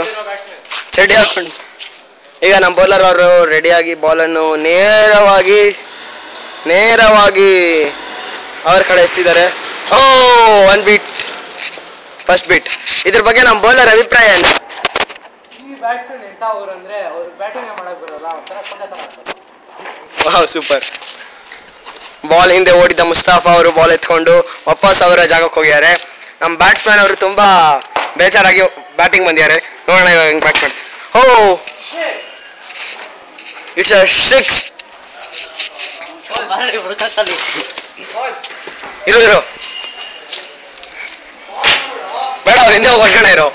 ಹಾಕೊಂಡ್ರು, ಚಡ್ಡಿ ಹಾಕೊಂಡು. ಈಗ ನಮ್ಮ ಬೌಲರ್ ಅವರು ರೆಡಿಯಾಗಿ ಬಾಲನ್ನು ನೇರವಾಗಿ ಅವ್ರ ಕಡೆ ಎಸ್ತಿದ್ದಾರೆ. ಓ, 1 ಬೀಟ್, ಫಸ್ಟ್ ಬೀಟ್. ಇದ್ರ ಬಗ್ಗೆ ನಮ್ಮ ಬೌಲರ್ ಅಭಿಪ್ರಾಯ ಏನು? ಸೂಪರ್. ಬಾಲ್ ಹಿಂದೆ ಓಡಿದ್ದ ಮುಸ್ತಾಫಾ ಅವರು ಬಾಲ್ ಎತ್ಕೊಂಡು ವಾಪಸ್ ಅವರ ಜಾಗಕ್ಕೆ ಹೋಗಿದ್ದಾರೆ. ನಮ್ಮ ಬ್ಯಾಟ್ಸ್ಮನ್ ಅವರು ತುಂಬಾ ಬೇಜಾರಾಗಿ ಬ್ಯಾಟಿಂಗ್ ಬಂದಿದ್ದಾರೆ. ನೋಡೋಣ ಇವಾಗ ಹೆಂಗ್ ಬ್ಯಾಟ್ ಮಾಡ್ತಾರೆ. Oh, it's a 6. ಇರು ಬೇಡ, ಅವ್ರು ಹಿಂದೆ ಹೋಗೋಣ ಇರೋ.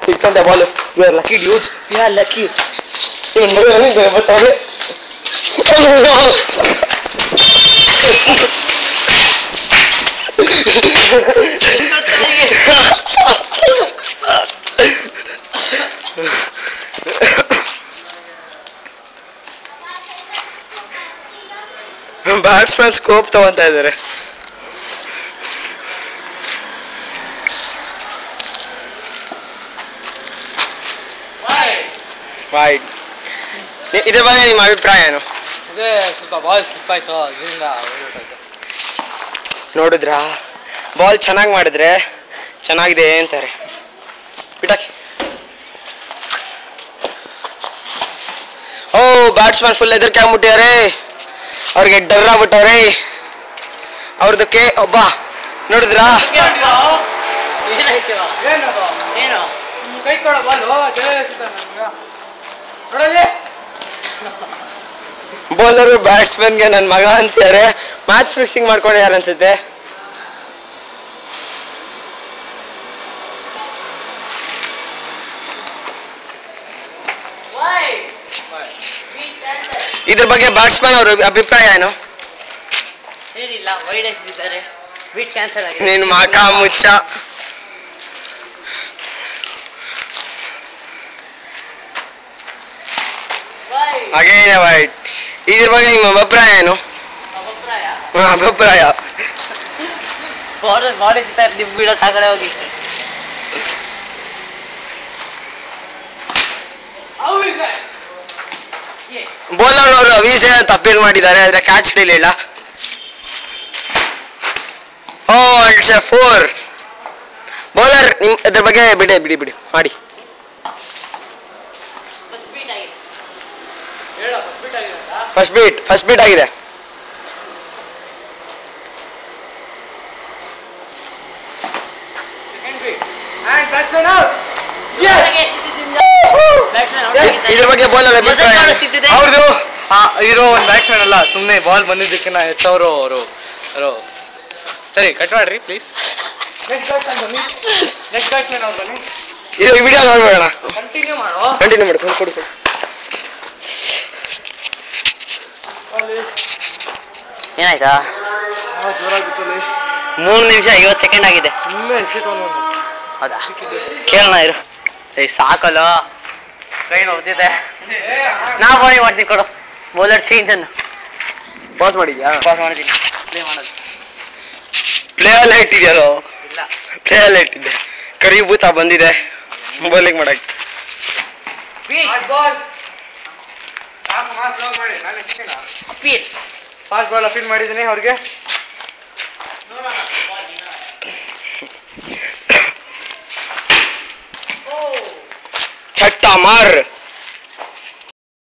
ಸಿಕ್ತಂತೆ ball. You are lucky dude, you are lucky. ಬರ್ತಾವೆ. ಬ್ಯಾಟ್ಸ್ಮನ್ ಸ್ಕೋಪ್ ತಗೊಂತ ಇದ್ದಾರೆ. ವೈಡ್. ಇದ್ರ ಬಗ್ಗೆ ನಿಮ್ಮ ಅಭಿಪ್ರಾಯ ಏನು? ಸ್ವಲ್ಪ ಬಾಲ್ ಸಿಕ್ಕಾಯ್ತು, ಅದರಿಂದ ನೋಡಿದ್ರಾ, ಬಾಲ್ ಚೆನ್ನಾಗಿ ಮಾಡಿದ್ರೆ ಚೆನ್ನಾಗಿದೆ ಅಂತಾರೆ. ಬಿಟಾಕಿ. ಓ, ಬ್ಯಾಟ್ಸ್ಮನ್ ಫುಲ್ ಹೆದರಿಕೆ ಆಗ್ಬಿಟ್ಟಿದ್ದಾರೆ. ಅವ್ರಿಗೆ ಡರ್ ಆಗ್ಬಿಟ್ಟವ್ರೆ ಅವ್ರದಕ್ಕೆ. ಒಬ್ಬ ನೋಡಿದ್ರಾ, ಬೌಲರು ಬ್ಯಾಟ್ಸ್ಮನ್ಗೆ ನನ್ನ ಮಗ ಅಂತಾರೆ. ಮ್ಯಾಚ್ ಫಿಕ್ಸಿಂಗ್ ಮಾಡ್ಕೊಂಡಿದ್ದಾರೆ ಅನ್ಸುತ್ತೆ. ಇದ್ರ ಬಗ್ಗೆ ಬ್ಯಾಟ್ಸ್ಮನ್ ಅವ್ರ ಅಭಿಪ್ರಾಯ ಏನು? ಏನಿಲ್ಲ, ವೈಡ್ ಎಸೆದಿದ್ದಾರೆ, ಬೀಟ್ ಕ್ಯಾನ್ಸಲ್ ಆಗಿದೆ. ನಿನ್ ಮಕ ಮುಚ್ಚ. ಹಾಗೇನೆ ವೈಟ್. ಇದ್ರ ಬಗ್ಗೆ ನಿಮ್ಮ ಅಭಿಪ್ರಾಯ ಏನು? ಅಭಿಪ್ರಾಯ ಬಾಲ್ ಎಸಿತಾರೆ, ನಿಮ್ ಬಿಡೋ ತಗಡೆ ಹೋಗಿ. ಬೌಲರ್ ಅವರು ವೀಸೆ ಅಂತ ಅಪೀಲ್ ಮಾಡಿದ್ದಾರೆ, ಆದ್ರೆ ಕ್ಯಾಚ್ ಹಿಡಿಲಿಲ್ಲ. Oh, it's a 4. ಬೌಲರ್ ನಿಮ್ ಇದ್ರ ಬಗ್ಗೆ ಬಿಡಿ ಮಾಡಿ. ಫಸ್ಟ್ ಬೀಟ್ ಆಗಿದೆ. ಇದ್ರ ಬಗ್ಗೆ ಬೌಲರ್ ಅಭಿಪ್ರಾಯ ಅವ್ರದ್ದು ಇರೋ ಒಂದು ಬ್ಯಾಟ್ಸ್ಮನ್ ಅಲ್ಲ, ಸುಮ್ಮನೆ ಬಾಲ್ ಬಂದಿದ್ದಕ್ಕೆ ಎತ್ತವರು ಅವರು. ಸರಿ, ಕಟ್ ಮಾಡ್ರಿ ಪ್ಲೀಸ್. ನೆಕ್ಸ್ಟ್ ಬ್ಯಾಟ್ಸ್ಮನ್ ಅವ್ರು ಬನ್ನಿ. ಇದು ವಿಡಿಯೋ ನೋಡ್ಬೇಡ, ಕಂಟಿನ್ಯೂ ಮಾಡಿ. ಕೊಡು. 3 ನಿಮಿಷ 50 ಸೆಕೆಂಡ್ ಆಗಿದೆ. ಹೌದಾ, ಕೇಳೋಣ ಇರು. ಸಾಕಲ್ಲ, ಕೈ ನೋಡ್ತಿದ್ದೆ. ನಾ ಬಾಯ್ ಮಾಡ್ತೀನಿ, ಕೊಡು. ಬೌಲರ್ ಚೇಂಜ್ ಅನ್ನು ಪಾಸ್ ಮಾಡಿದ್ಯಾ? ಪಾಸ್ ಮಾಡಿದ್ದೀನಿ. ಪ್ಲೇ ಮಾಡೋದು. ಪ್ಲೇ ಅಲ್ಲ ಇಟ್ಟಿದ್ಯಾರೋ? ಇಲ್ಲ, ಪ್ಲೇ ಅಲ್ಲ ಇಟ್ಟಿದ್ದೆ. ಕರಿಭೂತ ಬಂದಿದೆ ಬೌಲಿಂಗ್ ಮಾಡಕ್ಕೆ. ಫಾಸ್ಟ್ ಬಾಲ್ ಅಪೀಲ್ ಮಾಡಿದ್ದೀನಿ ಅವ್ರಿಗೆ. छट्टा मार.